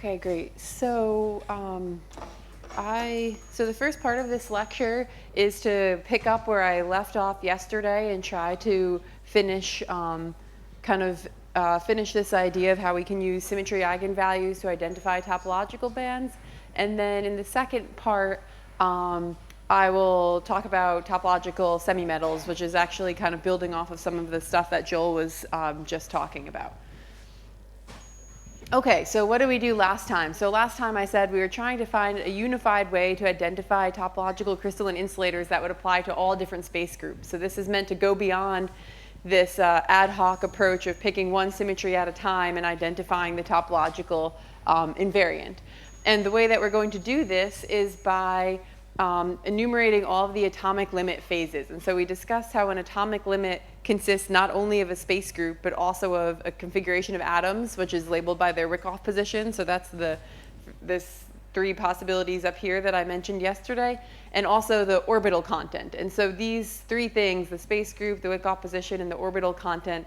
Okay, great. So so the first part of this lecture is to pick up where I left off yesterday and try to finish finish this idea of how we can use symmetry eigenvalues to identify topological bands. And then in the second part, I will talk about topological semimetals, which is actually kind of building off of some of the stuff that Joel was just talking about. Okay, so what did we do last time? So last time I said we were trying to find a unified way to identify topological crystalline insulators that would apply to all different space groups. So this is meant to go beyond this ad hoc approach of picking one symmetry at a time and identifying the topological invariant. And the way that we're going to do this is by enumerating all of the atomic limit phases. And so we discussed how an atomic limit consists not only of a space group, but also of a configuration of atoms, which is labeled by their Wyckoff position. So that's this three possibilities up here that I mentioned yesterday, and also the orbital content. And so these three things, the space group, the Wyckoff position, and the orbital content,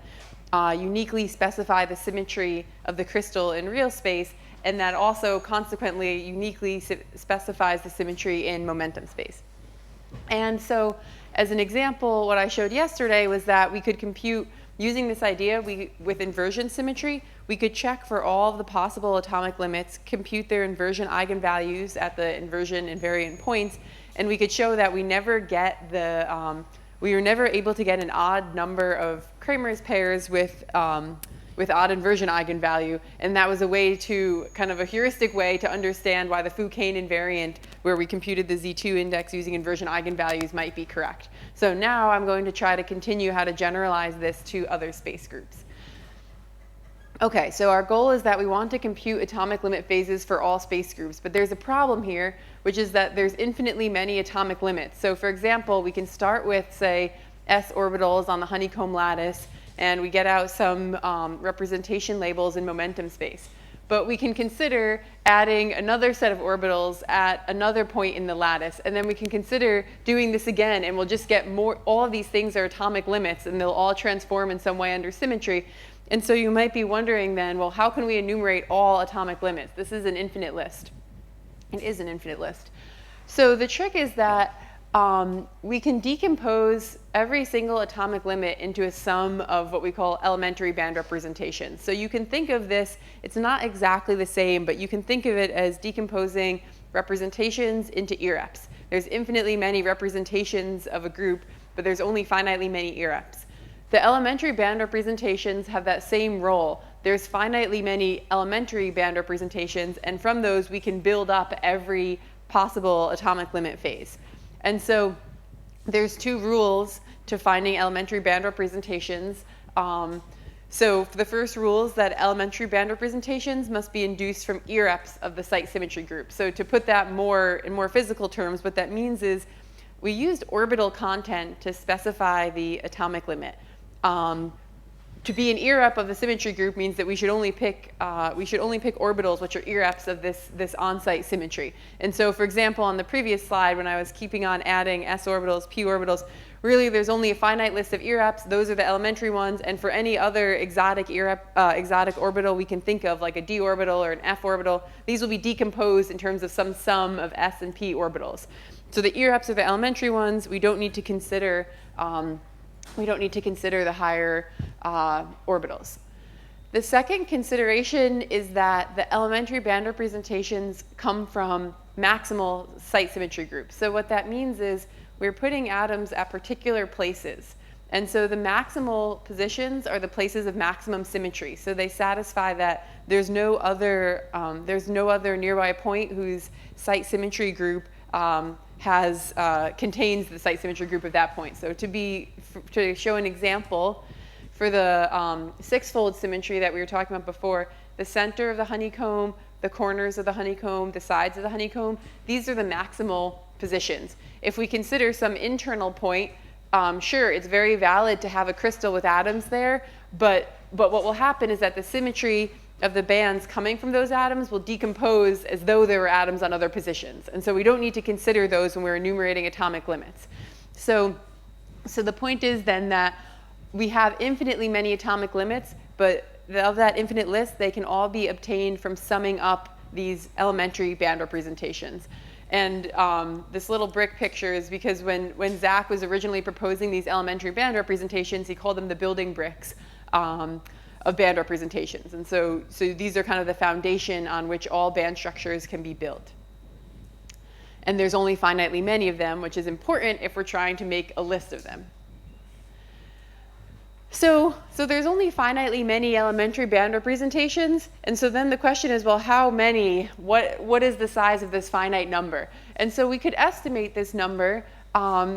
uniquely specify the symmetry of the crystal in real space, and that also consequently uniquely specifies the symmetry in momentum space. And so as an example, what I showed yesterday was that we could compute, using this idea with inversion symmetry, we could check for all of the possible atomic limits, compute their inversion eigenvalues at the inversion invariant points, and we could show that we never get we were never able to get an odd number of Kramer's pairs with odd inversion eigenvalue, and that was a way to, kind of a heuristic way to understand why the Foucault invariant, where we computed the Z2 index using inversion eigenvalues, might be correct. So now I'm going to try to continue how to generalize this to other space groups. Okay, so our goal is that we want to compute atomic limit phases for all space groups, but there's a problem here, which is that there's infinitely many atomic limits. So for example, we can start with, say, s orbitals on the honeycomb lattice, and we get out some representation labels in momentum space. But we can consider adding another set of orbitals at another point in the lattice, and then we can consider doing this again, and we'll just get more. All of these things are atomic limits, and they'll all transform in some way under symmetry. And so you might be wondering then, well, how can we enumerate all atomic limits? This is an infinite list. It is an infinite list. So the trick is that we can decompose every single atomic limit into a sum of what we call elementary band representations. So you can think of this, it's not exactly the same, but you can think of it as decomposing representations into irreps. There's infinitely many representations of a group, but there's only finitely many irreps. The elementary band representations have that same role. There's finitely many elementary band representations, and from those we can build up every possible atomic limit phase. And so there's two rules to finding elementary band representations. So for the first rule is that elementary band representations must be induced from irreps of the site symmetry group. So to put that in more physical terms, what that means is we used orbital content to specify the atomic limit. To be an irrep of the symmetry group means that we should only pick orbitals which are irreps of this on-site symmetry. And so, for example, on the previous slide, when I was keeping on adding s orbitals, p orbitals, really there's only a finite list of irreps. Those are the elementary ones, and for any other exotic orbital we can think of, like a d orbital or an f orbital, these will be decomposed in terms of some sum of s and p orbitals. So the irreps are the elementary ones. We don't need to consider the higher orbitals. The second consideration is that the elementary band representations come from maximal site symmetry groups. So what that means is we're putting atoms at particular places. And so the maximal positions are the places of maximum symmetry. So they satisfy that there's no other nearby point whose site symmetry group contains the site symmetry group of that point. So to show an example, for the six-fold symmetry that we were talking about before, the center of the honeycomb, the corners of the honeycomb, the sides of the honeycomb, these are the maximal positions. If we consider some internal point, sure, it's very valid to have a crystal with atoms there, but what will happen is that the symmetry of the bands coming from those atoms will decompose as though there were atoms on other positions. And so we don't need to consider those when we're enumerating atomic limits. So the point is then that we have infinitely many atomic limits, but of that infinite list, they can all be obtained from summing up these elementary band representations. And this little brick picture is because when Zach was originally proposing these elementary band representations, he called them the building bricks of band representations. And so these are kind of the foundation on which all band structures can be built. And there's only finitely many of them, which is important if we're trying to make a list of them. So there's only finitely many elementary band representations, and so then the question is, well, how many? What is the size of this finite number? And so we could estimate this number.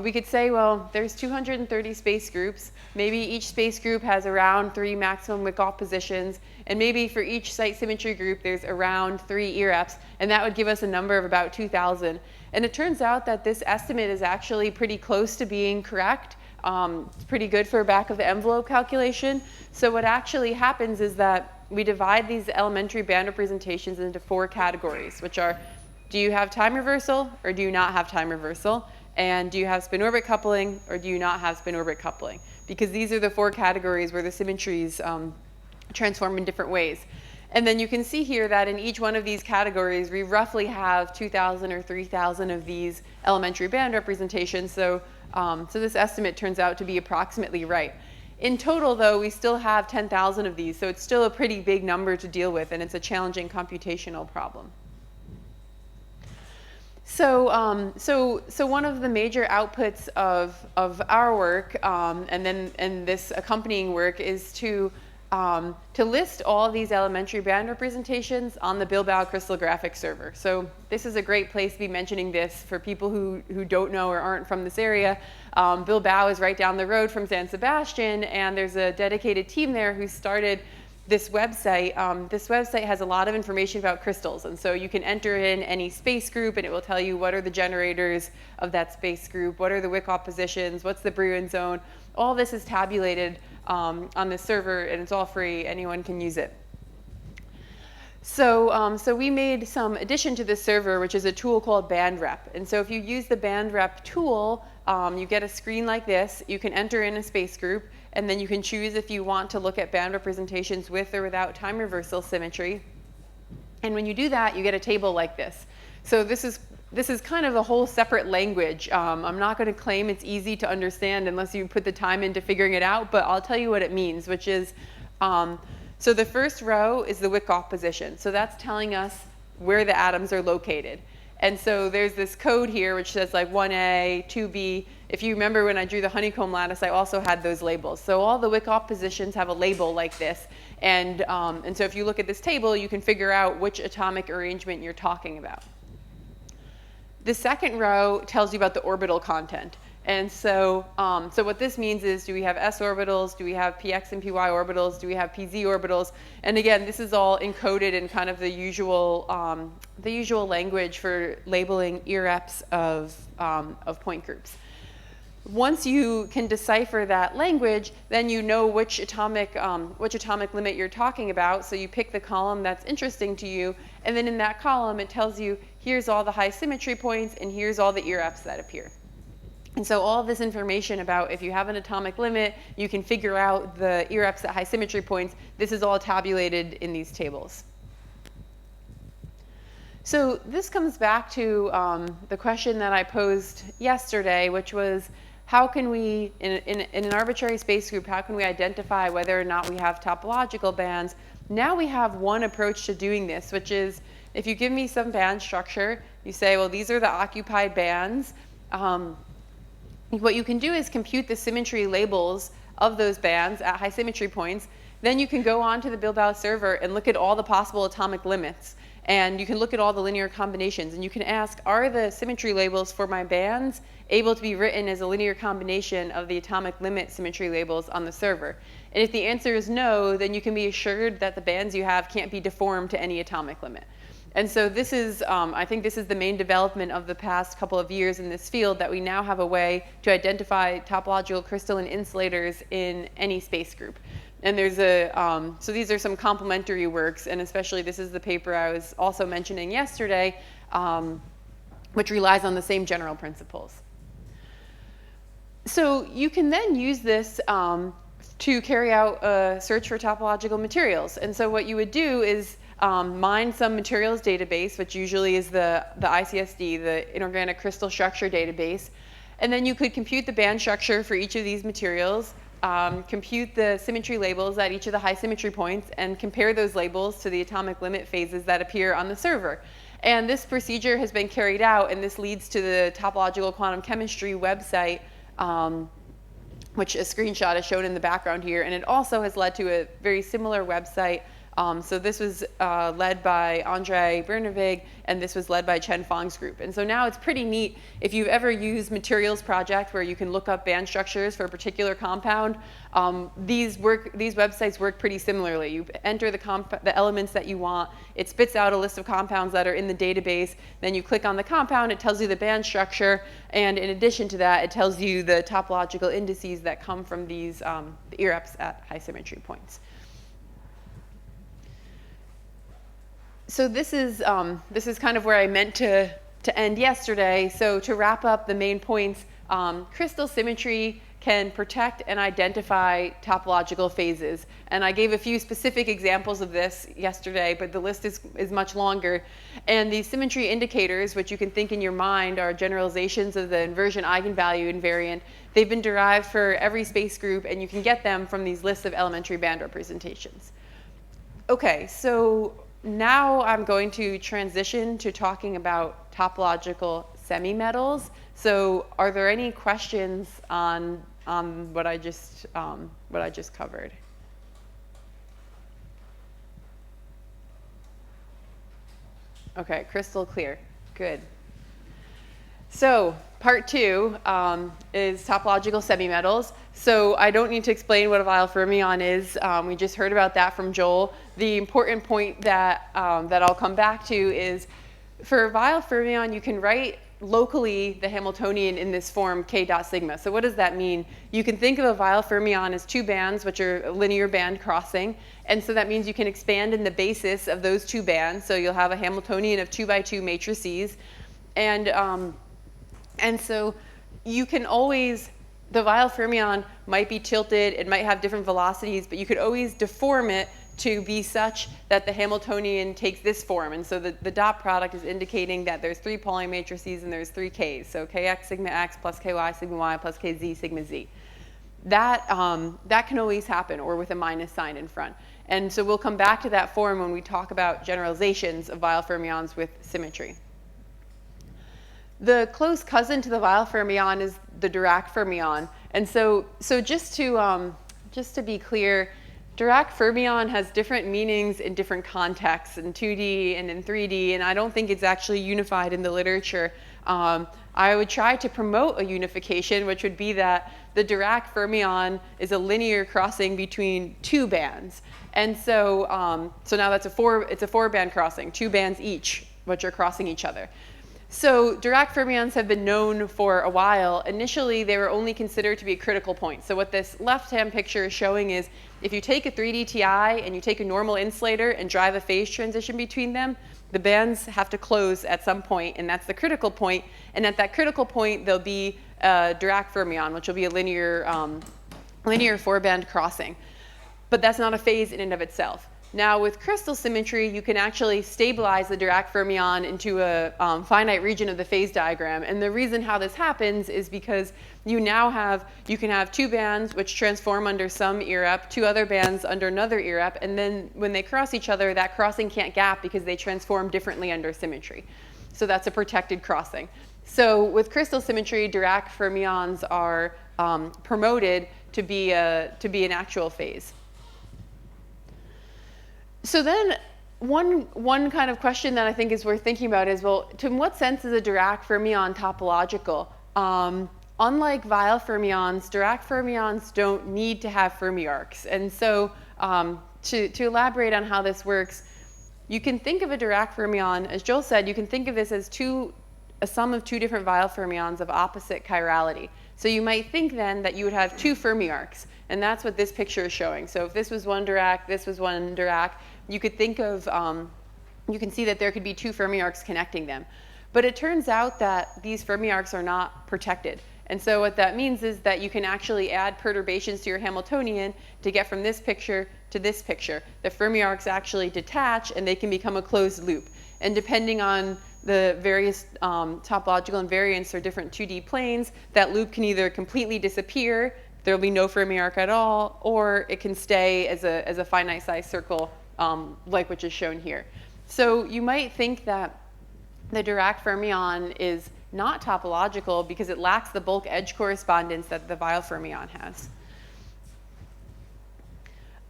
We could say, well, there's 230 space groups. Maybe each space group has around 3 maximum Wyckoff positions, and maybe for each site symmetry group, there's around 3 IREPs, and that would give us a number of about 2,000. And it turns out that this estimate is actually pretty close to being correct. It's pretty good for a back of the envelope calculation. So what actually happens is that we divide these elementary band representations into 4 categories, which are, do you have time reversal or do you not have time reversal? And do you have spin-orbit coupling or do you not have spin-orbit coupling? Because these are the 4 categories where the symmetries transform in different ways. And then you can see here that in each one of these categories, we roughly have 2,000 or 3,000 of these elementary band representations. So this estimate turns out to be approximately right. In total, though, we still have 10,000 of these, so it's still a pretty big number to deal with, and it's a challenging computational problem. So one of the major outputs of our work and this accompanying work is to list all of these elementary band representations on the Bilbao crystallographic server. So this is a great place to be mentioning this for people who don't know or aren't from this area. Bilbao is right down the road from San Sebastian, and there's a dedicated team there who started this website. This website has a lot of information about crystals, and so you can enter in any space group and it will tell you what are the generators of that space group, what are the Wyckoff positions, what's the Brillouin zone. All this is tabulated on this server, and it's all free. Anyone can use it. So we made some addition to this server, which is a tool called BandRep. And so if you use the BandRep tool, you get a screen like this. You can enter in a space group, and then you can choose if you want to look at band representations with or without time reversal symmetry. And when you do that, you get a table like this. So this is kind of a whole separate language. I'm not going to claim it's easy to understand unless you put the time into figuring it out, but I'll tell you what it means, which is, so the first row is the Wyckoff position. So that's telling us where the atoms are located. And so there's this code here which says like 1A, 2B. If you remember when I drew the honeycomb lattice, I also had those labels. So all the Wyckoff positions have a label like this. And so if you look at this table, you can figure out which atomic arrangement you're talking about. The second row tells you about the orbital content. And so what this means is, do we have s orbitals? Do we have px and py orbitals? Do we have pz orbitals? And again, this is all encoded in kind of the usual language for labeling IREPs of point groups. Once you can decipher that language, then you know which atomic limit you're talking about. So you pick the column that's interesting to you, and then in that column it tells you, here's all the high symmetry points, and here's all the IREPs that appear. And so all of this information about if you have an atomic limit, you can figure out the IREPs at high symmetry points. This is all tabulated in these tables. So this comes back to the question that I posed yesterday, which was, how can we, in an arbitrary space group, how can we identify whether or not we have topological bands? Now we have one approach to doing this, which is, if you give me some band structure, you say, well, these are the occupied bands. What you can do is compute the symmetry labels of those bands at high symmetry points. Then you can go on to the Bilbao server and look at all the possible atomic limits. And you can look at all the linear combinations. And you can ask, are the symmetry labels for my bands able to be written as a linear combination of the atomic limit symmetry labels on the server? And if the answer is no, then you can be assured that the bands you have can't be deformed to any atomic limit. And so this is, I think this is the main development of the past couple of years in this field, that we now have a way to identify topological crystalline insulators in any space group. And there's so these are some complementary works, and especially this is the paper I was also mentioning yesterday, which relies on the same general principles. So you can then use this to carry out a search for topological materials. And so what you would do is, mine some materials database, which usually is the ICSD, the Inorganic Crystal Structure Database. And then you could compute the band structure for each of these materials, compute the symmetry labels at each of the high symmetry points, and compare those labels to the atomic limit phases that appear on the server. And this procedure has been carried out, and this leads to the Topological Quantum Chemistry website, which a screenshot is shown in the background here. And it also has led to a very similar website. So this was led by Andre Bernevig, and this was led by Chen Fang's group. And so now it's pretty neat. If you've ever used Materials Project, where you can look up band structures for a particular compound, these websites work pretty similarly. You enter the elements that you want. It spits out a list of compounds that are in the database. Then you click on the compound. It tells you the band structure. And in addition to that, it tells you the topological indices that come from these IREPs at high symmetry points. So this is kind of where I meant to end yesterday. So to wrap up the main points, crystal symmetry can protect and identify topological phases. And I gave a few specific examples of this yesterday, but the list is much longer. And these symmetry indicators, which you can think in your mind are generalizations of the inversion eigenvalue invariant, they've been derived for every space group, and you can get them from these lists of elementary band representations. Okay, so now I'm going to transition to talking about topological semimetals. So are there any questions on what I just covered? Okay, crystal clear. Good. So part 2 is topological semimetals. So I don't need to explain what a vial fermion is. We just heard about that from Joel. The important point that I'll come back to is for a vial fermion, you can write locally the Hamiltonian in this form k dot sigma. So what does that mean? You can think of a vial fermion as two bands, which are a linear band crossing. And so that means you can expand in the basis of those two bands. So you'll have a Hamiltonian of 2 by 2 matrices. And so you can always, the vial fermion might be tilted, it might have different velocities, but you could always deform it to be such that the Hamiltonian takes this form. And so the dot product is indicating that there's 3 Pauling matrices and there's 3 Ks. So Kx sigma x plus Ky sigma y plus Kz sigma z. That can always happen, or with a minus sign in front. And so we'll come back to that form when we talk about generalizations of vial fermions with symmetry. The close cousin to the vial fermion is the Dirac fermion. And so just to be clear, Dirac fermion has different meanings in different contexts, in 2D and in 3D, and I don't think it's actually unified in the literature. I would try to promote a unification, which would be that the Dirac fermion is a linear crossing between 2 bands. And so now it's a 4-band crossing, 2 bands each, which are crossing each other. So Dirac fermions have been known for a while. Initially, they were only considered to be a critical point. So what this left-hand picture is showing is if you take a 3D TI and you take a normal insulator and drive a phase transition between them, the bands have to close at some point, and that's the critical point. And at that critical point, there'll be a Dirac fermion, which will be a linear 4-band crossing. But that's not a phase in and of itself. Now, with crystal symmetry, you can actually stabilize the Dirac fermion into a finite region of the phase diagram. And the reason how this happens is because you can have 2 bands which transform under some IREP, 2 other bands under another IREP, and then when they cross each other, that crossing can't gap because they transform differently under symmetry. So that's a protected crossing. So with crystal symmetry, Dirac fermions are promoted to be an actual phase. So then one kind of question that I think is worth thinking about is, well, in what sense is a Dirac fermion topological? Unlike vial fermions, Dirac fermions don't need to have Fermi arcs. And so to elaborate on how this works, you can think of a Dirac fermion, as Joel said, you can think of this as a sum of 2 different vial fermions of opposite chirality. So you might think then that you would have 2 Fermi arcs. And that's what this picture is showing. So if this was one Dirac, this was one Dirac, you could think of, you can see that there could be 2 Fermi arcs connecting them. But it turns out that these Fermi arcs are not protected. And so what that means is that you can actually add perturbations to your Hamiltonian to get from this picture to this picture. The Fermi arcs actually detach, and they can become a closed loop. And depending on the various topological invariants or different 2D planes, that loop can either completely disappear, there will be no Fermi arc at all, or it can stay as a finite size circle, like which is shown here. So you might think that the Dirac fermion is not topological because it lacks the bulk edge correspondence that the vial fermion has.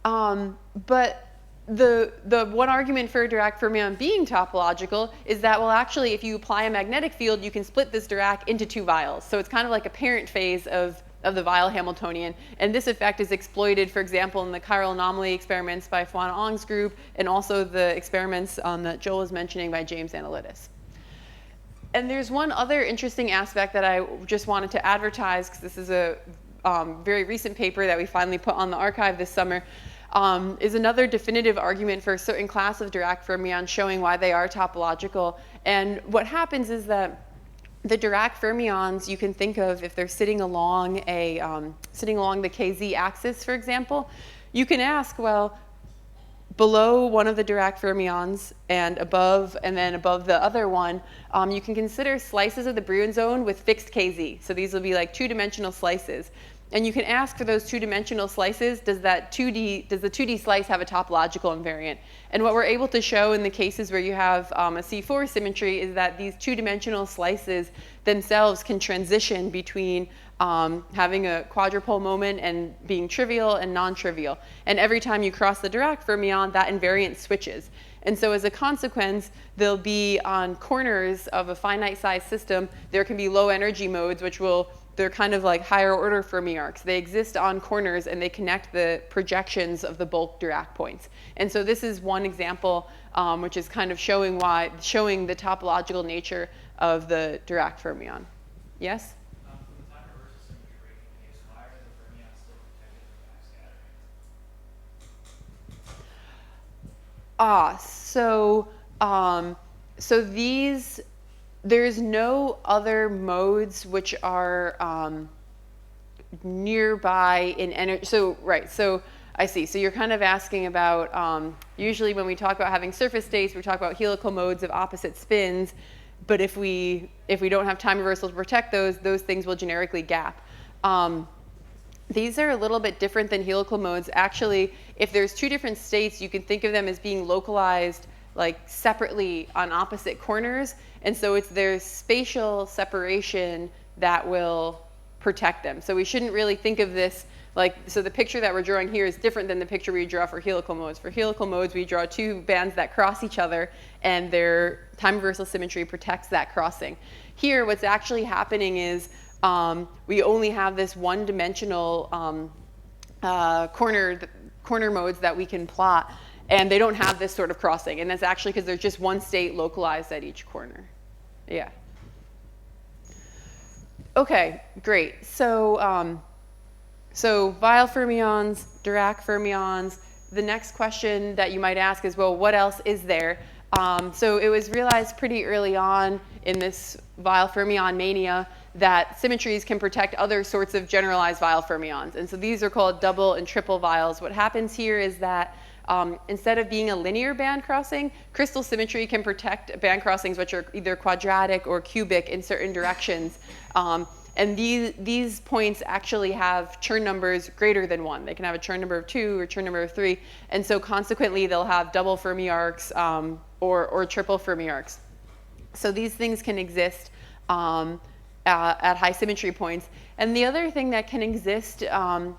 But the one argument for Dirac fermion being topological is that, well, actually, if you apply a magnetic field, you can split this Dirac into two vials. So it's kind of like a parent phase of the vial Hamiltonian. And this effect is exploited, for example, in the chiral anomaly experiments by Fuan Ong's group, and also the experiments that Joel was mentioning by James Analytis. And there's one other interesting aspect that I just wanted to advertise, because this is a very recent paper that we finally put on the archive this summer, is another definitive argument for a certain class of Dirac fermions showing why they are topological. And what happens is that the Dirac fermions you can think of if they're sitting along the KZ axis, for example, you can ask, well, below one of the Dirac fermions and then above the other one, you can consider slices of the Brillouin zone with fixed KZ. So these will be like two-dimensional slices. And you can ask for those two-dimensional slices, does the 2D slice have a topological invariant? And what we're able to show in the cases where you have a C4 symmetry is that these two-dimensional slices themselves can transition between having a quadrupole moment and being trivial and non-trivial. And every time you cross the Dirac fermion, that invariant switches. And so as a consequence, there'll be on corners of a finite size system, there can be low energy modes, they're kind of like higher order Fermi arcs. They exist on corners and they connect the projections of the bulk Dirac points. And so this is one example which is kind of showing the topological nature of the Dirac fermion. Yes? For the time reversal symmetry breaking case, why are the fermions still protected from backscattering? There's no other modes which are nearby in energy. So I see. So you're kind of asking about, usually when we talk about having surface states, we talk about helical modes of opposite spins. But if we don't have time reversal to protect those things will generically gap. These are a little bit different than helical modes. Actually, if there's two different states, you can think of them as being localized like separately on opposite corners. And so it's their spatial separation that will protect them. So we shouldn't really think of this so the picture that we're drawing here is different than the picture we draw for helical modes. For helical modes, we draw two bands that cross each other, and their time reversal symmetry protects that crossing. Here, what's actually happening is we only have this one-dimensional corner modes that we can plot, and they don't have this sort of crossing. And that's actually because there's just one state localized at each corner. Yeah. Okay, great. So vial fermions, Dirac fermions. The next question that you might ask is, well, what else is there? So it was realized pretty early on in this vial fermion mania that symmetries can protect other sorts of generalized vial fermions. And so these are called double and triple vials. What happens here is that instead of being a linear band crossing, crystal symmetry can protect band crossings which are either quadratic or cubic in certain directions. And these points actually have Chern numbers greater than 1. They can have a Chern number of 2 or Chern number of 3. And so consequently, they'll have double Fermi arcs or triple Fermi arcs. So these things can exist at high symmetry points. And the other thing that can exist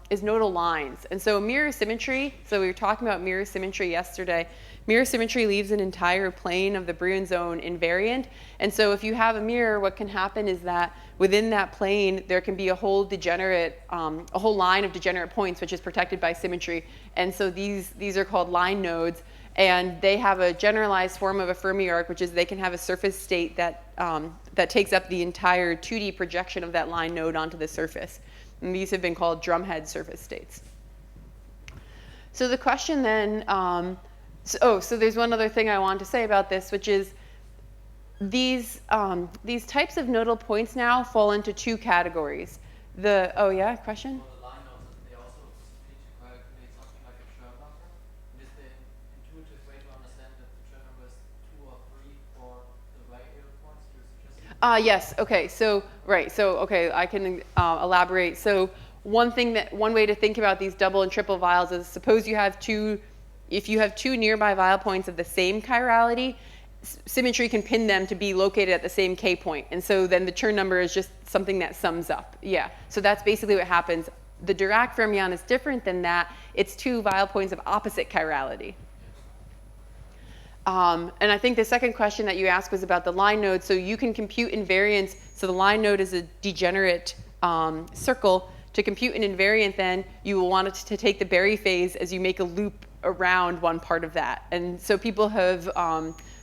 is nodal lines. And so mirror symmetry, so we were talking about mirror symmetry yesterday. Mirror symmetry leaves an entire plane of the Brillouin zone invariant. And so if you have a mirror, what can happen is that within that plane, there can be a whole line of degenerate points, which is protected by symmetry. And so these are called line nodes. And they have a generalized form of a Fermi arc, which is they can have a surface state that takes up the entire 2D projection of that line node onto the surface. And these have been called drumhead surface states. So the question then, so there's one other thing I want to say about this, which is these types of nodal points now fall into two categories. Oh yeah, question? For the line nodes, they also need to calculate something like a churn number. And is the intuitive way to understand that the churn number is 2 or 3 for the right arrow points you're suggesting? Yes. Okay. So right. So okay, I can elaborate. So one way to think about these double and triple vials is suppose you have if you have two nearby vial points of the same chirality, symmetry can pin them to be located at the same K point. And so then the churn number is just something that sums up. Yeah. So that's basically what happens. The Dirac fermion is different than that. It's two vial points of opposite chirality. And I think the second question that you asked was about the line node. So you can compute invariance. So the line node is a degenerate circle. To compute an invariant, then you will want it to take the Berry phase as you make a loop around one part of that. And so people have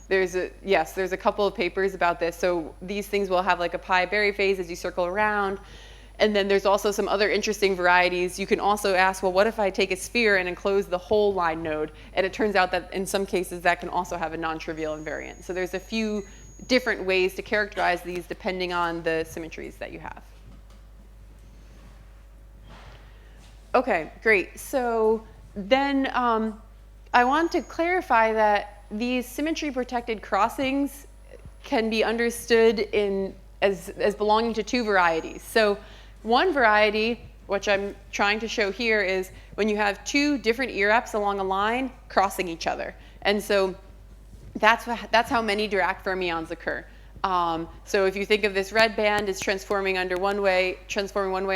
there's a couple of papers about this. So these things will have like a pi Berry phase as you circle around. And then there's also some other interesting varieties. You can also ask, well, what if I take a sphere and enclose the whole line node? And it turns out that in some cases that can also have a non-trivial invariant. So there's a few different ways to characterize these depending on the symmetries that you have. Okay, great. So then I want to clarify that these symmetry-protected crossings can be understood as belonging to two varieties. So one variety, which I'm trying to show here, is when you have two different ear-ups along a line crossing each other. And so that's how many Dirac fermions occur. So if you think of this red band as transforming one way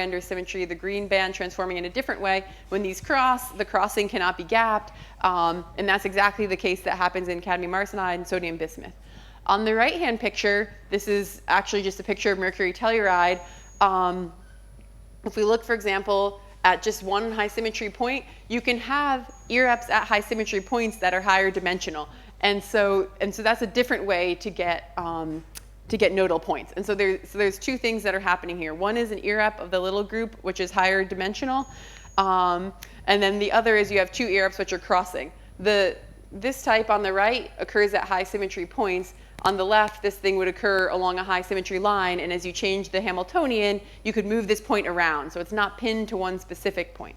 under symmetry, the green band transforming in a different way. When these cross, the crossing cannot be gapped, and that's exactly the case that happens in cadmium arsenide and sodium bismuth. On the right-hand picture, this is actually just a picture of mercury telluride. If we look, for example, at just one high symmetry point, you can have ear-ups at high symmetry points that are higher dimensional. And so that's a different way to get nodal points. And so there's two things that are happening here. One is an ear-up of the little group, which is higher dimensional. And then the other is you have two ear-ups which are crossing. This type on the right occurs at high symmetry points. On the left, this thing would occur along a high symmetry line. And as you change the Hamiltonian, you could move this point around. So it's not pinned to one specific point.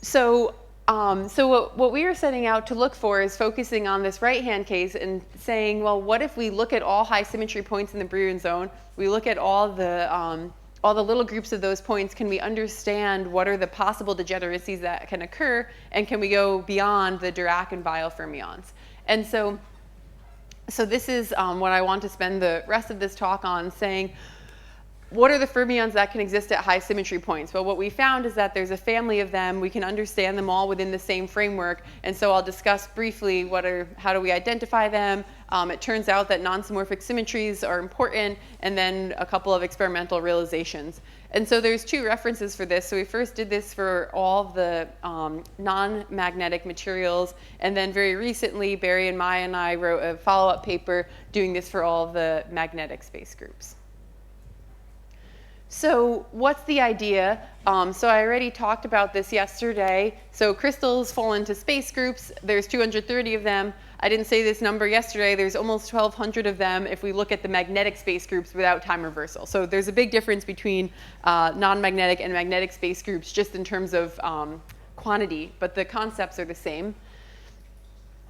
So what we are setting out to look for is focusing on this right-hand case and saying, well, what if we look at all high symmetry points in the Brillouin zone? We look at all the little groups of those points. Can we understand what are the possible degeneracies that can occur? And can we go beyond the Dirac and vial fermions? And so this is what I want to spend the rest of this talk on, saying, what are the fermions that can exist at high symmetry points? Well, what we found is that there's a family of them. We can understand them all within the same framework. And so I'll discuss briefly how do we identify them. It turns out that non-symmorphic symmetries are important, and then a couple of experimental realizations. And so there's two references for this. So we first did this for all the non-magnetic materials. And then very recently, Barry and Maya and I wrote a follow-up paper doing this for all the magnetic space groups. So what's the idea? So I already talked about this yesterday. So crystals fall into space groups. There's 230 of them. I didn't say this number yesterday. There's almost 1,200 of them if we look at the magnetic space groups without time reversal. So there's a big difference between non-magnetic and magnetic space groups just in terms of quantity, but the concepts are the same.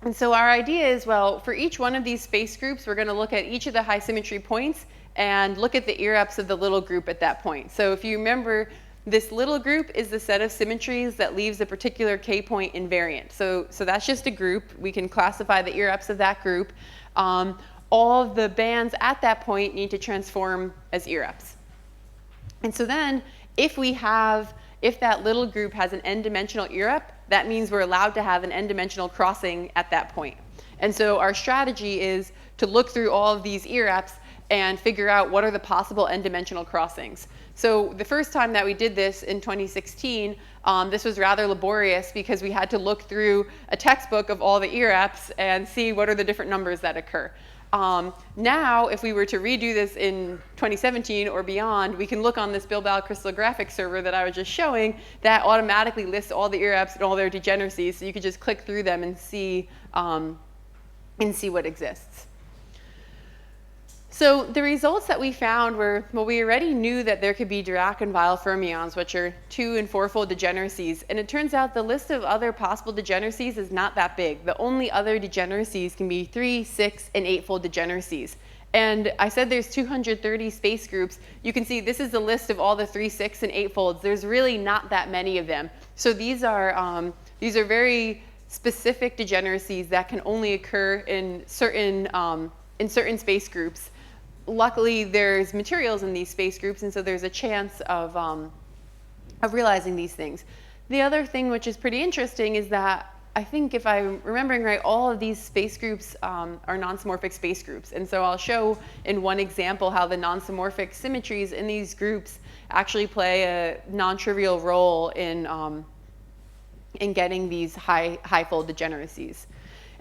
And so our idea is, well, for each one of these space groups, we're going to look at each of the high symmetry points and look at the ear-ups of the little group at that point. So if you remember, this little group is the set of symmetries that leaves a particular K point invariant. So that's just a group. We can classify the ear-ups of that group. All of the bands at that point need to transform as ear-ups. And so then if that little group has an n-dimensional ear-up, that means we're allowed to have an n-dimensional crossing at that point. And so our strategy is to look through all of these ear-ups and figure out what are the possible n-dimensional crossings. So the first time that we did this in 2016, this was rather laborious because we had to look through a textbook of all the ear-ups and see what are the different numbers that occur. Now, if we were to redo this in 2017 or beyond, we can look on this Bilbao crystallographic server that I was just showing that automatically lists all the ear-ups and all their degeneracies. So you could just click through them and see and see what exists. So the results that we found were, well, we already knew that there could be Dirac and vial fermions, which are 2- and 4-fold degeneracies. And it turns out the list of other possible degeneracies is not that big. The only other degeneracies can be 3-, 6-, and 8-fold degeneracies. And I said there's 230 space groups. You can see this is the list of all the 3-, 6-, and 8-folds. There's really not that many of them. So these are very specific degeneracies that can only occur in certain space groups. Luckily, there's materials in these space groups, and so there's a chance of realizing these things. The other thing which is pretty interesting is that I think if I'm remembering right, all of these space groups are non-symmorphic space groups. And so I'll show in one example how the non-symmorphic symmetries in these groups actually play a non-trivial role in getting these high-fold degeneracies.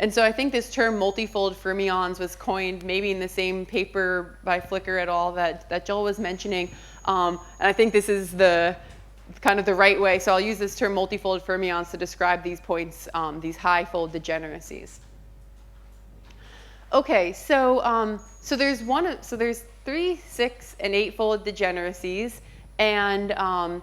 And so I think this term multifold fermions was coined maybe in the same paper by Flicker et al. that Joel was mentioning. And I think this is kind of the right way. So I'll use this term multifold fermions to describe these points, these high-fold degeneracies. Okay, so there's 3, 6, and 8-fold degeneracies, and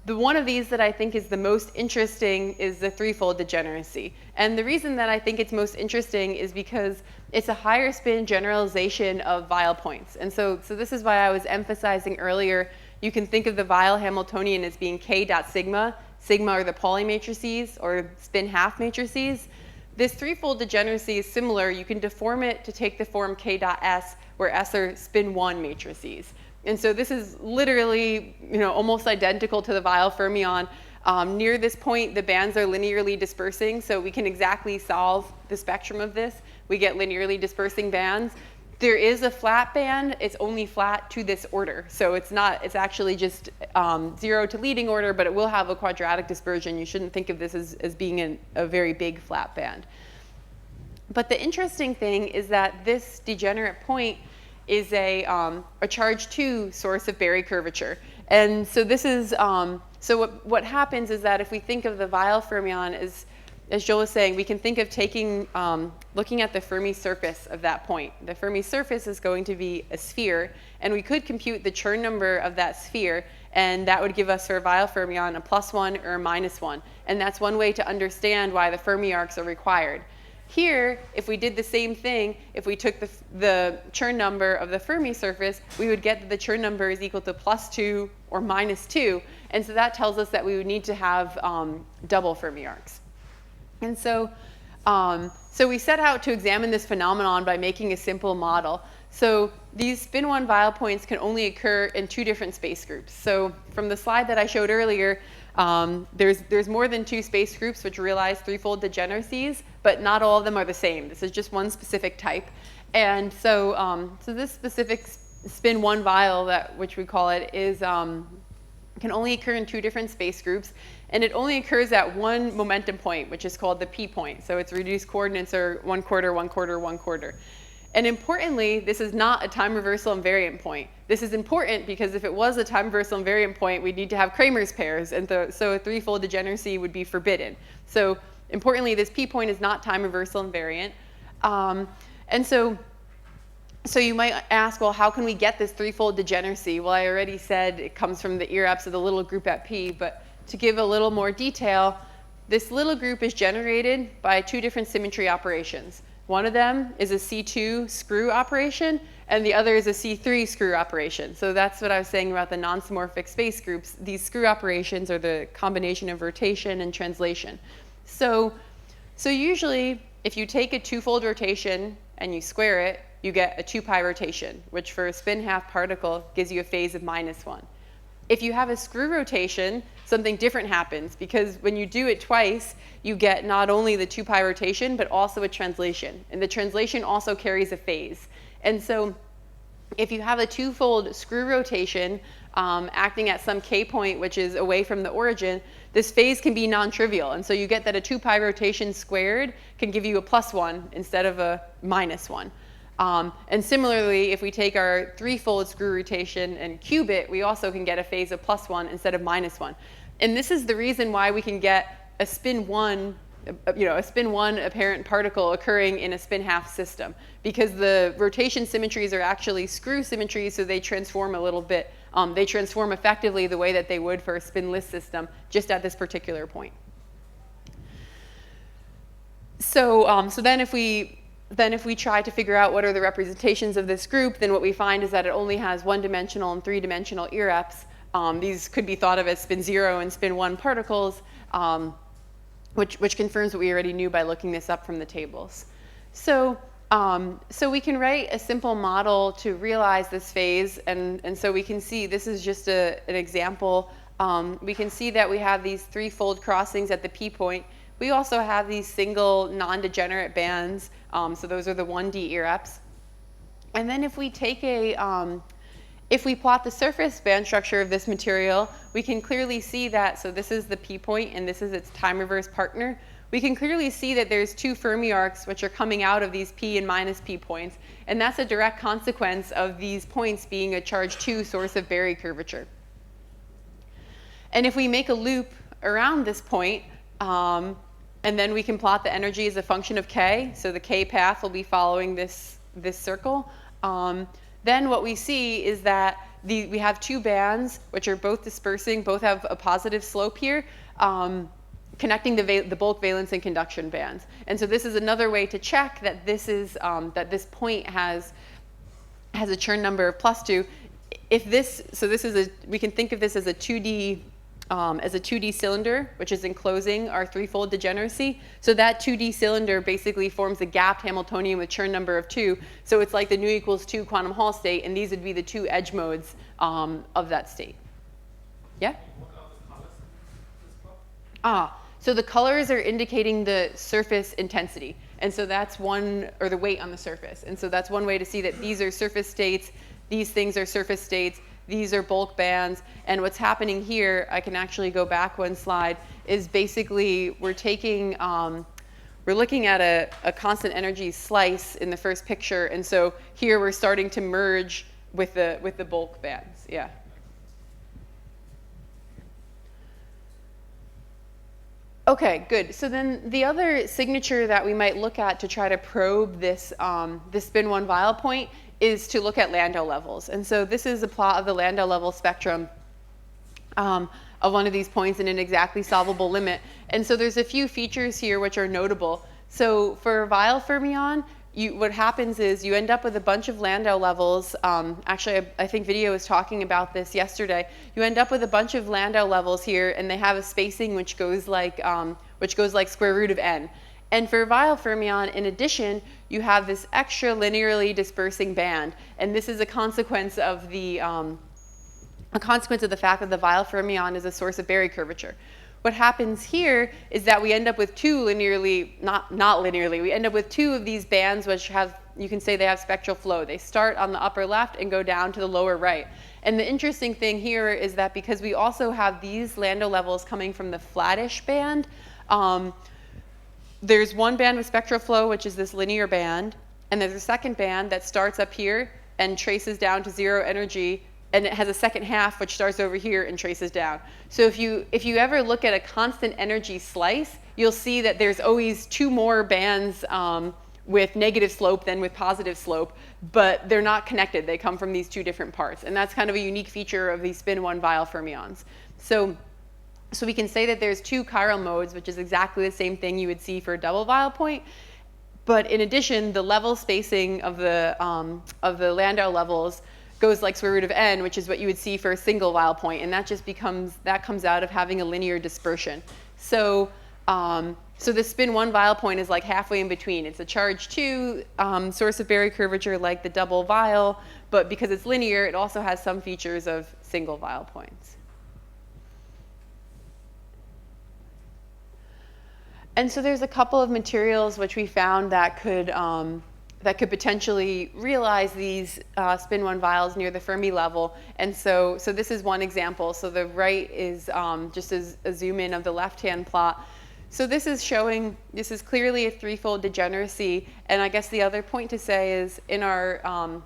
the one of these that I think is the most interesting is the 3-fold degeneracy. And the reason that I think it's most interesting is because it's a higher spin generalization of vial points. And so this is why I was emphasizing earlier, you can think of the vial Hamiltonian as being k dot sigma. Sigma are the Pauli matrices or spin half matrices. This 3-fold degeneracy is similar. You can deform it to take the form k dot s, where s are spin 1 matrices. And so this is literally, almost identical to the vial fermion. Near this point, the bands are linearly dispersing, so we can exactly solve the spectrum of this. We get linearly dispersing bands. There is a flat band. It's only flat to this order. So it's actually just 0 to leading order, but it will have a quadratic dispersion. You shouldn't think of this as being a very big flat band. But the interesting thing is that this degenerate point is a charge 2 source of Berry curvature. And so this is, so what happens is that if we think of the vial fermion as Joel was saying, we can think of looking at the Fermi surface of that point. The Fermi surface is going to be a sphere, and we could compute the Chern number of that sphere, and that would give us for a vial fermion a +1 or a -1. And that's one way to understand why the Fermi arcs are required. Here, if we did the same thing, if we took the Chern number of the Fermi surface, we would get that the Chern number is equal to +2 or -2. And so that tells us that we would need to have double Fermi arcs. And so we set out to examine this phenomenon by making a simple model. So these spin 1 vial points can only occur in 2 different space groups. So from the slide that I showed earlier, there's more than 2 space groups which realize 3-fold degeneracies, but not all of them are the same. This is just one specific type. And so this specific spin 1 vial, which we call it, can only occur in 2 different space groups, and it only occurs at one momentum point, which is called the P point. So its reduced coordinates are 1/4, 1/4, 1/4. And importantly, this is not a time reversal invariant point. This is important because if it was a time reversal invariant point, we'd need to have Kramer's pairs, and so a 3-fold degeneracy would be forbidden. So importantly, this P point is not time reversal invariant. And so you might ask, well, how can we get this 3-fold degeneracy? Well, I already said it comes from the ERAPs of the little group at P, but to give a little more detail, this little group is generated by 2 different symmetry operations. One of them is a C2 screw operation, and the other is a C3 screw operation. So that's what I was saying about the non-symmorphic space groups. These screw operations are the combination of rotation and translation. So usually, if you take a 2-fold rotation and you square it, you get a 2π rotation, which for a spin half particle gives you a phase of -1. If you have a screw rotation, something different happens, because when you do it twice, you get not only the 2π rotation, but also a translation. And the translation also carries a phase. And so if you have a 2-fold screw rotation acting at some k point, which is away from the origin, this phase can be non-trivial. And so you get that a 2π rotation squared can give you a +1 instead of a -1. And similarly, if we take our 3-fold screw rotation and cube it, we also can get a phase of +1 instead of -1. And this is the reason why we can get a spin 1 a spin 1 apparent particle occurring in a spin half system, because the rotation symmetries are actually screw symmetries, so they transform a little bit. They transform effectively the way that they would for a spinless system just at this particular point. So, so then if we try to figure out what are the representations of this group, then what we find is that it only has one-dimensional and three-dimensional EREPs. These could be thought of as spin 0 and spin 1 particles, which confirms what we already knew by looking this up from the tables. So, so we can write a simple model to realize this phase, and so we can see this is just an example. We can see that we have these threefold crossings at the P point. We also have these single non-degenerate bands, so those are the 1D EREPs. And then if we take if we plot the surface band structure of this material, we can clearly see that, so this is the P point and this is its time reverse partner. We can clearly see that there's two Fermi arcs which are coming out of these P and minus P points, and that's a direct consequence of these points being a charge 2 source of Berry curvature. And if we make a loop around this point, and then we can plot the energy as a function of K, so the K path will be following this circle. Then what we see is that we have two bands which are both dispersing, both have a positive slope here, connecting the bulk valence and conduction bands. And so this is another way to check that this is that this point has a Chern number of +2. If this, so this is we can think of this as a 2D cylinder, which is enclosing our threefold degeneracy. So that 2D cylinder basically forms a gapped Hamiltonian with Chern number of 2. So it's like the nu equals 2 quantum Hall state, and these would be the two edge modes of that state. Yeah? What are the colors in this plot? So the colors are indicating the surface intensity. And so that's one, or the weight on the surface. And so that's one way to see that these are surface states, these things are surface states, these are bulk bands, and what's happening here, I can actually go back one slide, is basically we're taking, we're looking at a constant energy slice in the first picture, and so here we're starting to merge with the bulk bands, yeah. Okay, good. So then the other signature that we might look at to try to probe this, this spin 1 vial point is to look at Landau levels. And so this is a plot of the Landau level spectrum of one of these points in an exactly solvable limit. And so there's a few features here which are notable. So for vial fermion, what happens is you end up with a bunch of Landau levels. Actually, I think Video was talking about this yesterday. You end up with a bunch of Landau levels here, and they have a spacing which goes like square root of n. And for vial fermion, in addition, you have this extra linearly dispersing band, and this is a consequence of the fact that the vial fermion is a source of Berry curvature. What happens here is that we end up with two linearly, not linearly, we end up with two of these bands which have, you can say they have spectral flow. They start on the upper left and go down to the lower right. And the interesting thing here is that because we also have these Landau levels coming from the flattish band, there's one band with spectral flow, which is this linear band, and there's a second band that starts up here and traces down to 0 energy, and it has a second half which starts over here and traces down. So if you ever look at a constant energy slice, you'll see that there's always two more bands with negative slope than with positive slope, but they're not connected. They come from these two different parts, and that's kind of a unique feature of these spin 1 vial fermions. So we can say that there's two chiral modes, which is exactly the same thing you would see for a double vial point. But in addition, the level spacing of the Landau levels goes like square root of n, which is what you would see for a single vial point, and that just comes out of having a linear dispersion. So so the spin 1 vial point is like halfway in between. It's a charge 2 source of Berry curvature like the double vial, but because it's linear, it also has some features of single vial points. And so there's a couple of materials which we found that could potentially realize these spin 1 vials near the Fermi level. And so this is one example. So the right is just a zoom in of the left-hand plot. So this is showing, this is clearly a threefold degeneracy. And I guess the other point to say is in our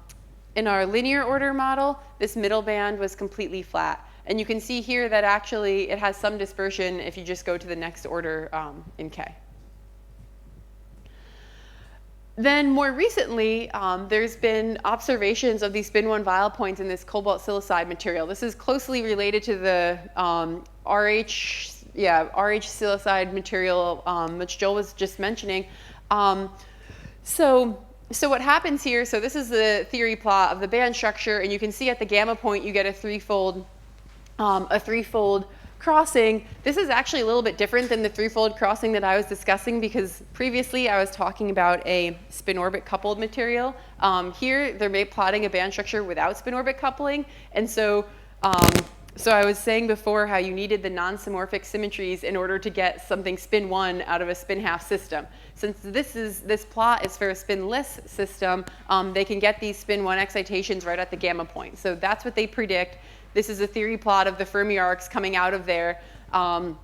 linear order model, this middle band was completely flat. And you can see here that actually it has some dispersion if you just go to the next order in K. Then more recently, there's been observations of these spin 1 vial points in this cobalt silicide material. This is closely related to the RH silicide material, which Joel was just mentioning. So what happens here, so this is the theory plot of the band structure, and you can see at the gamma point you get a threefold crossing. This is actually a little bit different than the threefold crossing that I was discussing, because previously I was talking about a spin orbit coupled material. Here they're plotting a band structure without spin orbit coupling, and so I was saying before how you needed the non-symmorphic symmetries in order to get something spin 1 out of a spin half system. Since this plot is for a spinless system, they can get these spin 1 excitations right at the gamma point. So that's what they predict. This is a theory plot of the Fermi arcs coming out of there. And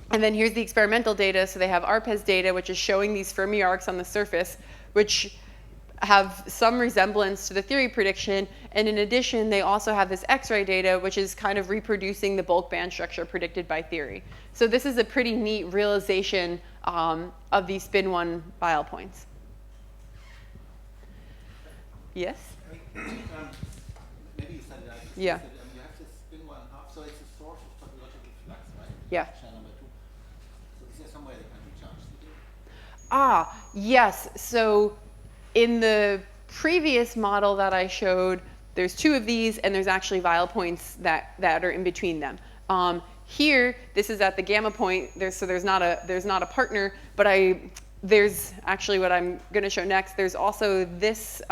then here's the experimental data. So they have ARPES data, which is showing these Fermi arcs on the surface, which have some resemblance to the theory prediction. And in addition, they also have this X-ray data, which is kind of reproducing the bulk band structure predicted by theory. So this is a pretty neat realization of these spin 1 vial points. Yes? Maybe you said that. Yeah. You have this spin 1 half, so it's a source of topological flux, right? Yeah. Channel number 2. So is there some way they can recharge the Yes. So in the previous model that I showed, there's 2 of these, and there's actually vial points that are in between them. Here, this is at the gamma point. There's not a partner, but there's actually what I'm going to show next. There's also this.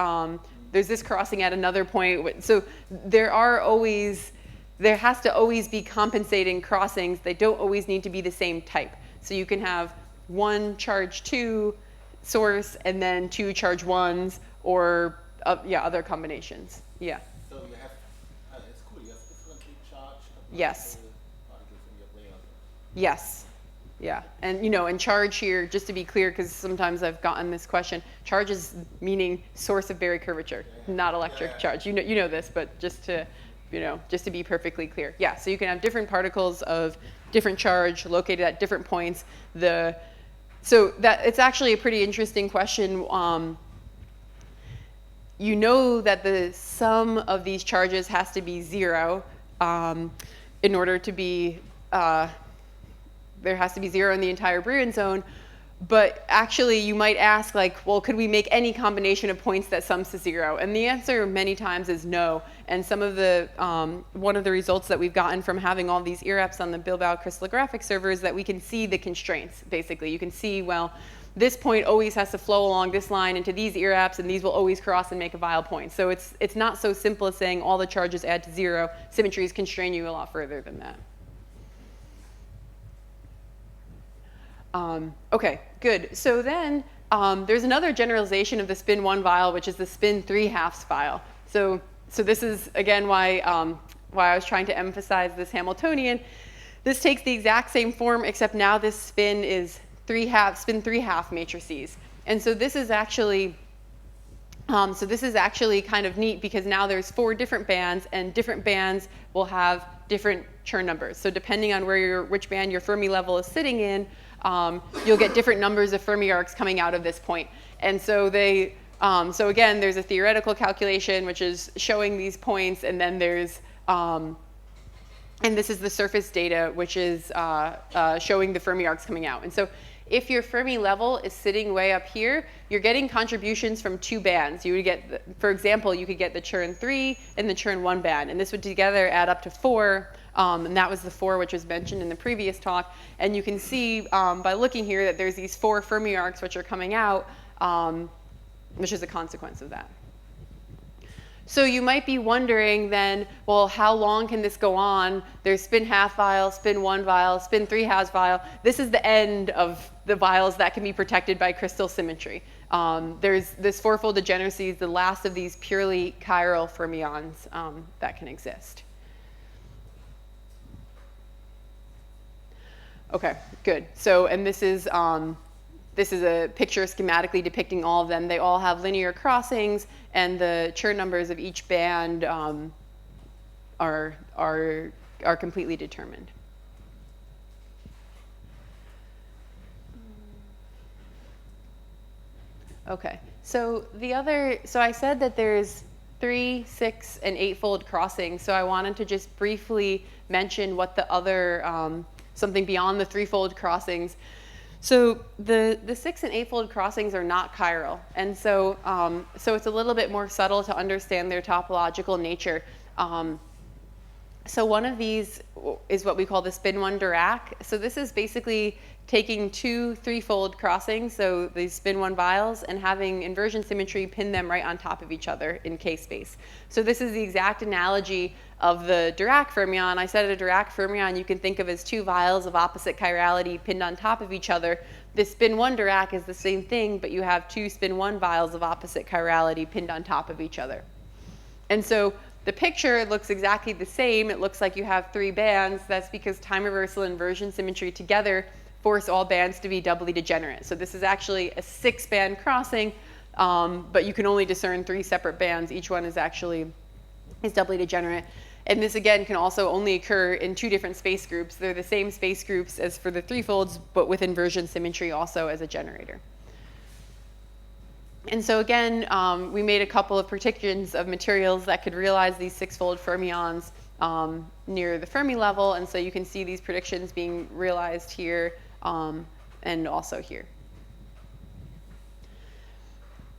There's this crossing at another point. So there has to always be compensating crossings. They don't always need to be the same type. So you can have 1 charge 2 source and then 2 charge 1s, or other combinations. Yeah. So you have, it's cool, you have differently charged Yes. particles in your brain. Yes. Yeah. And and charge here, just to be clear, because sometimes I've gotten this question, charge is meaning source of Berry curvature, not electric charge. You know this, but just to be perfectly clear. Yeah. So you can have different particles of different charge located at different points. So that it's actually a pretty interesting question. You know that the sum of these charges has to be 0 in order to be, there has to be 0 in the entire Brillouin zone. But actually, you might ask, well, could we make any combination of points that sums to 0? And the answer many times is no. And some of the, one of the results that we've gotten from having all these IRAPs on the Bilbao crystallographic server is that we can see the constraints, basically. You can see, well, this point always has to flow along this line into these IRAPs, and these will always cross and make a vial point. So it's not so simple as saying all the charges add to 0. Symmetries constrain you a lot further than that. Okay, good. So then there's another generalization of the spin 1 vial, which is the spin 3 halves vial. So this is, again, why I was trying to emphasize this Hamiltonian. This takes the exact same form, except now this spin is spin 3 half matrices. And so this is actually kind of neat, because now there's 4 different bands, and different bands will have different Chern numbers. So depending on which band your Fermi level is sitting in, you'll get different numbers of Fermi arcs coming out of this point. And so so again, there's a theoretical calculation which is showing these points, and then there's, and this is the surface data, which is showing the Fermi arcs coming out. And so if your Fermi level is sitting way up here, you're getting contributions from 2 bands. You would get, for example, you could get the Chern 3 and the Chern 1 band, and this would together add up to 4. And that was the 4 which was mentioned in the previous talk. And you can see by looking here that there's these 4 Fermi arcs which are coming out, which is a consequence of that. So you might be wondering then, well, how long can this go on? There's spin half vial, spin 1 vial, spin 3 halves vial. This is the end of the vials that can be protected by crystal symmetry. There's this 4-fold degeneracy is the last of these purely chiral fermions that can exist. Okay, good. So, and this is a picture schematically depicting all of them. They all have linear crossings, and the Chern numbers of each band are completely determined. Okay, so so I said that there's 3, 6, and 8-fold crossings. So I wanted to just briefly mention what the other, something beyond the 3-fold crossings. So the 6 and 8-fold crossings are not chiral, and so it's a little bit more subtle to understand their topological nature. So one of these is what we call the spin 1 Dirac. So this is basically taking 2 3-fold crossings, so these spin 1 vials, and having inversion symmetry pin them right on top of each other in K space. So this is the exact analogy of the Dirac fermion. I said a Dirac fermion you can think of as 2 vials of opposite chirality pinned on top of each other. This spin 1 Dirac is the same thing, but you have 2 spin 1 vials of opposite chirality pinned on top of each other. And so the picture looks exactly the same. It looks like you have 3 bands. That's because time reversal and inversion symmetry together force all bands to be doubly degenerate. So this is actually a 6-band crossing, but you can only discern 3 separate bands. Each one is doubly degenerate. And this, again, can also only occur in 2 different space groups. They're the same space groups as for the 3-folds, but with inversion symmetry also as a generator. And so again, we made a couple of predictions of materials that could realize these 6-fold fermions near the Fermi level. And so you can see these predictions being realized here and also here.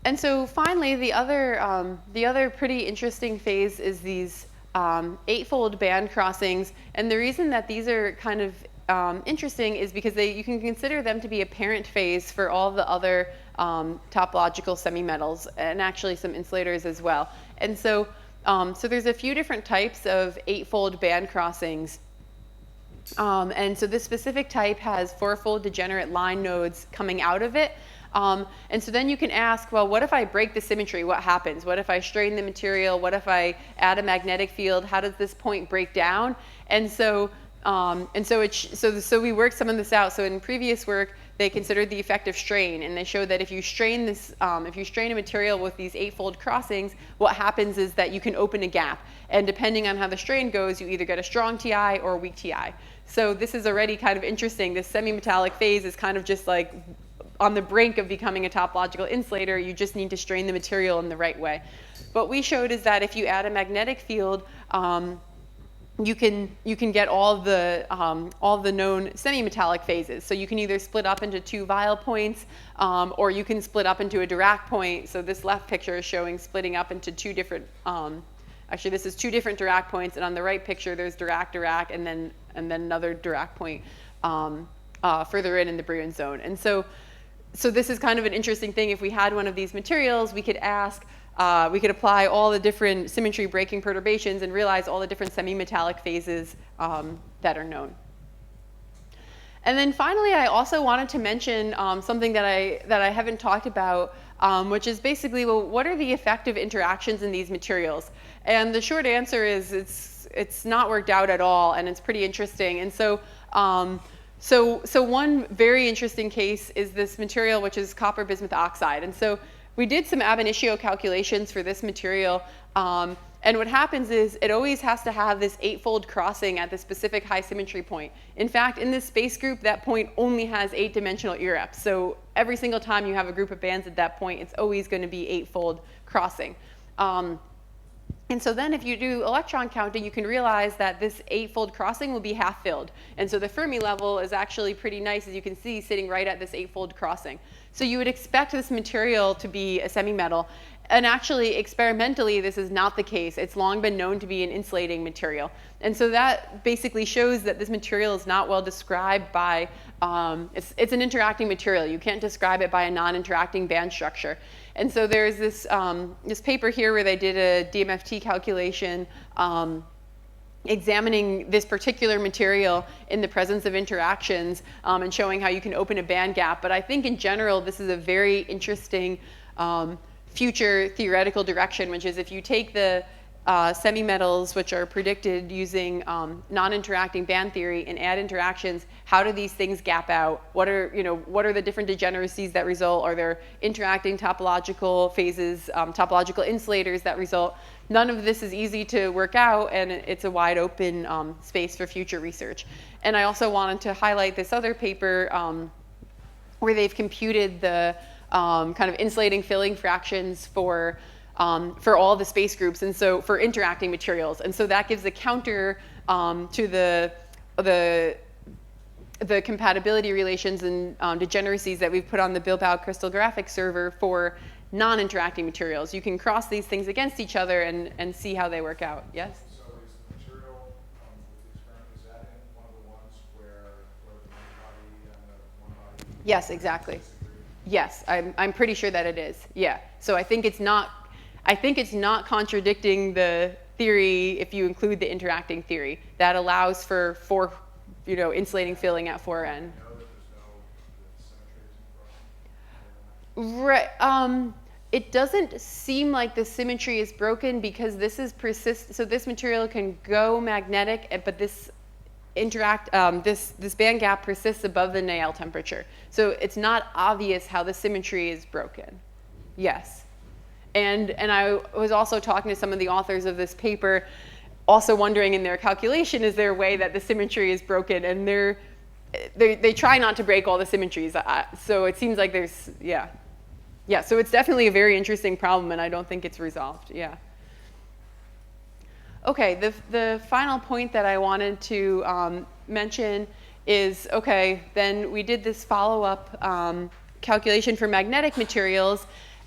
And so finally, the other pretty interesting phase is these 8-fold band crossings. And the reason that these are kind of interesting is because you can consider them to be a parent phase for all the other topological semimetals and actually some insulators as well. And so there's a few different types of 8-fold band crossings. And so this specific type has 4-fold degenerate line nodes coming out of it. And so then you can ask, well, what if I break the symmetry? What happens? What if I strain the material? What if I add a magnetic field? How does this point break down? And so we worked some of this out. So in previous work, they considered the effect of strain, and they showed that if you strain a material with these 8-fold crossings, what happens is that you can open a gap. And depending on how the strain goes, you either get a strong TI or a weak TI. So this is already kind of interesting. This semi-metallic phase is kind of just like on the brink of becoming a topological insulator. You just need to strain the material in the right way. What we showed is that if you add a magnetic field, you can get all the known semi-metallic phases. So you can either split up into 2 vial points, or you can split up into a Dirac point. So this left picture is showing splitting up into 2 different. Actually, this is 2 different Dirac points, and on the right picture there's Dirac, and then another Dirac point further in the Brillouin zone. And so this is kind of an interesting thing. If we had one of these materials, we could ask. We could apply all the different symmetry breaking perturbations and realize all the different semi-metallic phases that are known. And then finally, I also wanted to mention something that I haven't talked about, which is basically, well, what are the effective interactions in these materials? And the short answer is it's not worked out at all, and it's pretty interesting. And so one very interesting case is this material, which is copper bismuth oxide. And so we did some ab initio calculations for this material, and what happens is it always has to have this 8-fold crossing at the specific high symmetry point. In fact, in this space group, that point only has 8-dimensional EREPs. So every single time you have a group of bands at that point, it's always going to be 8-fold crossing. And so then if you do electron counting, you can realize that this 8-fold crossing will be half-filled. And so the Fermi level is actually pretty nice, as you can see, sitting right at this 8-fold crossing. So you would expect this material to be a semi-metal. And actually, experimentally, this is not the case. It's long been known to be an insulating material. And so that basically shows that this material is not well described by, it's an interacting material. You can't describe it by a non-interacting band structure. And so there's this, this paper here where they did a DMFT calculation examining this particular material in the presence of interactions and showing how you can open a band gap. But I think in general, this is a very interesting future theoretical direction, which is if you take the semimetals, which are predicted using non-interacting band theory, and add interactions, how do these things gap out? What are the different degeneracies that result? Are there interacting topological phases, topological insulators that result? None of this is easy to work out, and it's a wide open space for future research. And I also wanted to highlight this other paper where they've computed the kind of insulating filling fractions for all the space groups, and so for interacting materials. And so that gives a counter to the compatibility relations and degeneracies that we've put on the Bilbao crystallographic server for non-interacting materials. You can cross these things against each other and see how they work out. Yes? So is the material with the experiment, is that in one of the ones where the one body and the one body? Yes, exactly. Yes, I'm pretty sure that it is. Yeah. So I think it's not contradicting the theory if you include the interacting theory. That allows for insulating filling at 4n. Know that there's no symmetry Right. It doesn't seem like the symmetry is broken because this is so this material can go magnetic, but this this band gap persists above the Néel temperature. So it's not obvious how the symmetry is broken. Yes. And I was also talking to some of the authors of this paper, also wondering in their calculation, is there a way that the symmetry is broken? And they try not to break all the symmetries. So it seems like there's, yeah. Yeah, so it's definitely a very interesting problem, and I don't think it's resolved, yeah. Okay, the final point that I wanted to mention is, okay, then we did this follow-up calculation for magnetic materials,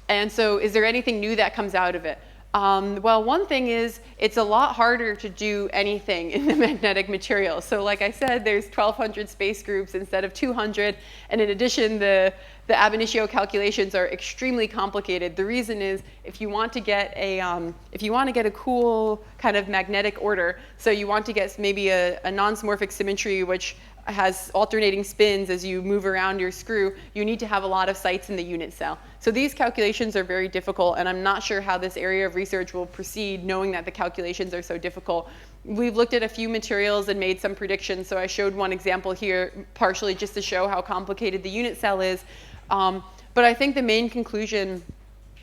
and so is there anything new that comes out of it? Well, one thing is it's a lot harder to do anything in the magnetic material. So like I said, there's 1,200 space groups instead of 200, and in addition, the ab initio calculations are extremely complicated. The reason is if you want to get a cool kind of magnetic order, so you want to get maybe a non-symmorphic symmetry which has alternating spins as you move around your screw, you need to have a lot of sites in the unit cell. So these calculations are very difficult, and I'm not sure how this area of research will proceed knowing that the calculations are so difficult. We've looked at a few materials and made some predictions, so I showed one example here partially just to show how complicated the unit cell is. But I think the main conclusion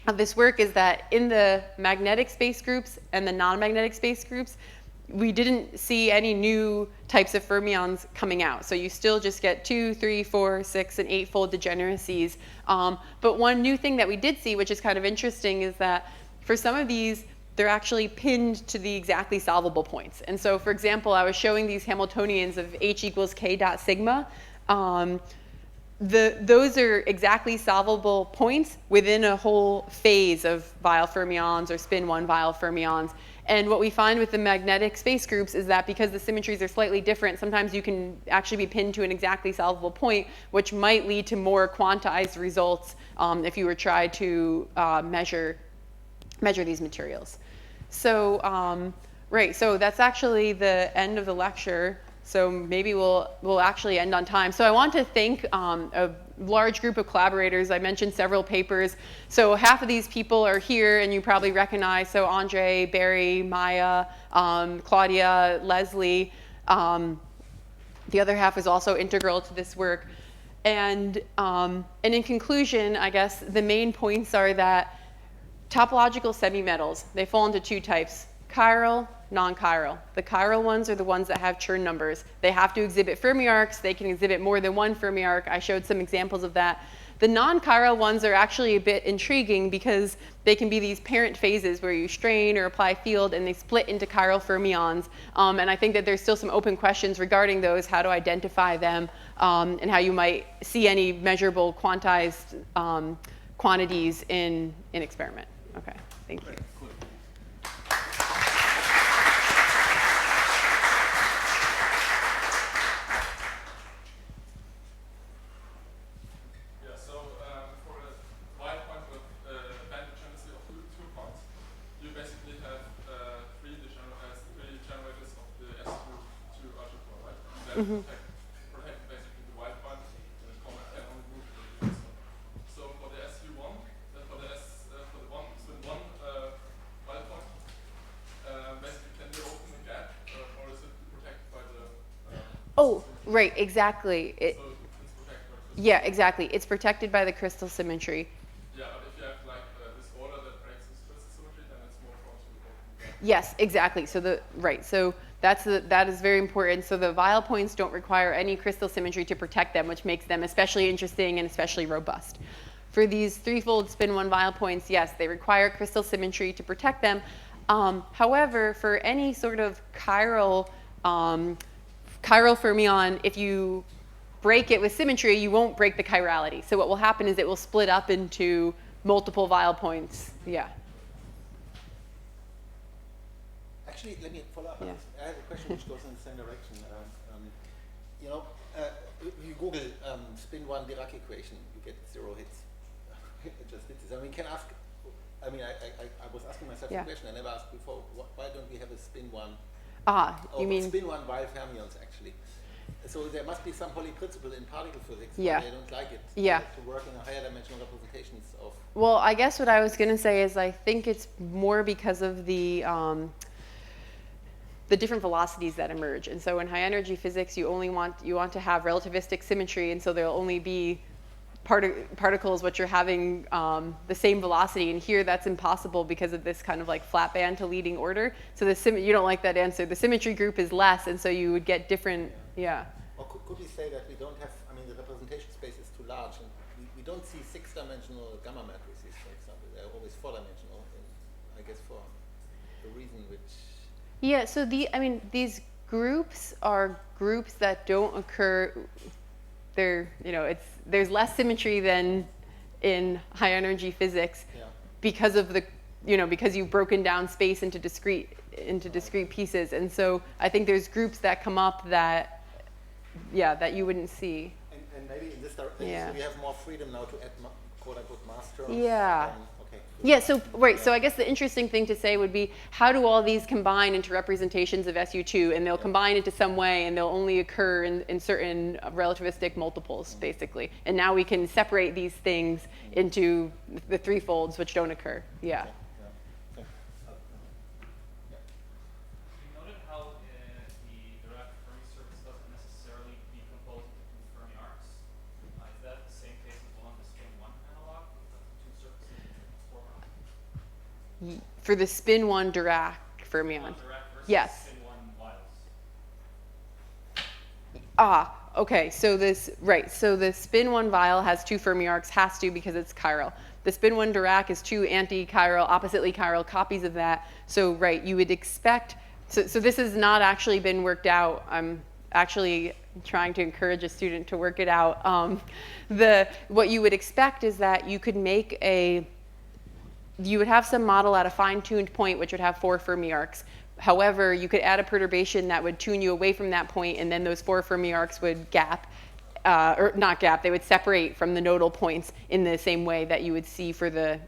of this work is that in the magnetic space groups and the non-magnetic space groups, we didn't see any new types of fermions coming out. So you still just get 2, 3, 4, 6, and 8-fold degeneracies. But one new thing that we did see, which is kind of interesting, is that for some of these, they're actually pinned to the exactly solvable points. And so, for example, I was showing these Hamiltonians of H equals K dot sigma. Those are exactly solvable points within a whole phase of vial fermions or spin 1 vial fermions. And what we find with the magnetic space groups is that because the symmetries are slightly different, sometimes you can actually be pinned to an exactly solvable point, which might lead to more quantized results if you were trying to measure these materials. So, right, so that's actually the end of the lecture. So maybe we'll actually end on time. So I want to thank a large group of collaborators. I mentioned several papers. So half of these people are here and you probably recognize. So Andre, Barry, Maya, Claudia, Leslie. The other half is also integral to this work. And in conclusion, I guess the main points are that topological semimetals, they fall into 2 types: chiral, non-chiral. The chiral ones are the ones that have Chern numbers. They have to exhibit Fermi arcs. They can exhibit more than 1 Fermi arc. I showed some examples of that. The non-chiral ones are actually a bit intriguing because they can be these parent phases where you strain or apply field and they split into chiral fermions. And I think that there's still some open questions regarding those, how to identify them, and how you might see any measurable quantized quantities in experiment. Okay, thank you. Mm-hmm. Protect basically the white point, and it can only move to the crystal. So for the SU1, for the one spin 1 white point, basically can they open the gap, or is it protected by the? Oh, right, exactly. So it's protected by crystal. Yeah, exactly. It's protected by the crystal symmetry. Yeah, but if you have like this order that breaks this crystal symmetry, then it's more prone to open the gap. Yes, exactly. So so that is very important. So the vial points don't require any crystal symmetry to protect them, which makes them especially interesting and especially robust. for these threefold spin 1 vial points, yes, they require crystal symmetry to protect them. However, for any sort of chiral fermion, if you break it with symmetry, you won't break the chirality. So what will happen is it will split up into multiple vial points. Yeah. Actually, let me follow up. Yeah. I have a question which goes in the same direction. You know, if you Google spin 1 Dirac equation, you get 0 hits. I just did this. I mean, I was asking myself Yeah. the question I never asked before. Why don't we have a spin 1? You mean spin 1 vial fermions actually? So there must be some holy principle in particle physics. Yeah. They don't like it. Yeah. To work in a higher dimensional representations of. Well, I guess what I was going to say is I think it's more because of the different velocities that emerge. And so in high energy physics, you want to have relativistic symmetry, and so there'll only be particles which are having the same velocity. And here that's impossible because of this kind of like flat band to leading order. So you don't like that answer. The symmetry group is less, and so you would get different, yeah. Or could we say that we don't have, I mean, the representation space is too large, and we don't see 6-dimensional gamma matrices, for example. They're always 4-dimensional, I guess for the reason which... Yeah, so these groups are groups that don't occur, there's less symmetry than in high energy physics because of because you've broken down space into discrete pieces. And so I think there's groups that come up that you wouldn't see. And maybe in this direction, we have more freedom now to add quote-unquote mass terms. Yeah. Okay. Yeah, so I guess the interesting thing to say would be, how do all these combine into representations of SU2? And they'll combine into some way, and they'll only occur in certain relativistic multiples, basically. And now we can separate these things into the threefolds, which don't occur. Yeah. Okay. You noted how the Dirac Fermi surface doesn't necessarily decompose into two Fermi arcs. Is that the same case as well on the spin 1 analog? Two surfaces with 4 arcs? For the spin 1 Dirac fermion. Dirac versus Yes. spin 1 vials. Okay, so the spin 1 vial has 2 Fermi arcs, has to, because it's chiral. The spin 1 Dirac is 2 anti-chiral, oppositely chiral copies of that. So you would expect, so this has not actually been worked out. I'm actually trying to encourage a student to work it out. What you would expect is that you could you would have some model at a fine-tuned point which would have 4 Fermi arcs. However, you could add a perturbation that would tune you away from that point, and then those 4 Fermi arcs would gap, or not gap, they would separate from the nodal points in the same way that you would see for the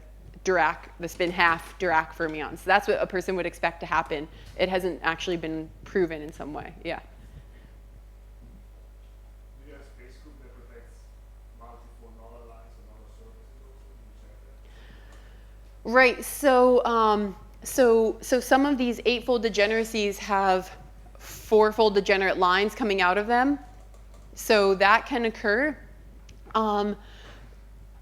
spin half Dirac fermions. So that's what a person would expect to happen. It hasn't actually been proven in some way, yeah. Do you have a space group that protects multiple nodal lines and other surfaces also? Do you check that? Right, so some of these 8-fold degeneracies have 4-fold degenerate lines coming out of them. So that can occur. And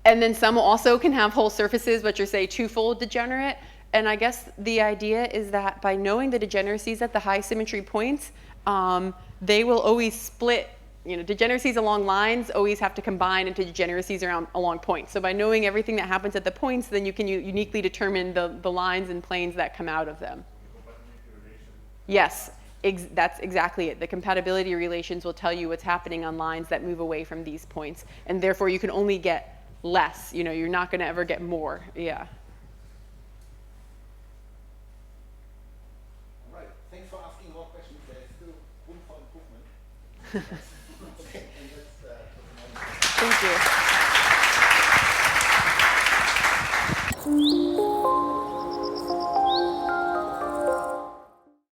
then some also can have whole surfaces which are, say, 2-fold degenerate. And I guess the idea is that by knowing the degeneracies at the high symmetry points, they will always split. Degeneracies along lines always have to combine into degeneracies along points. So by knowing everything that happens at the points, then you can uniquely determine the lines and planes that come out of them. Yes, that's exactly it. The compatibility relations will tell you what's happening on lines that move away from these points. And therefore, you can only get less. You're not going to ever get more. Yeah. All right. Thanks for asking more questions. There is still room for improvement. Okay. And let's, Thank you.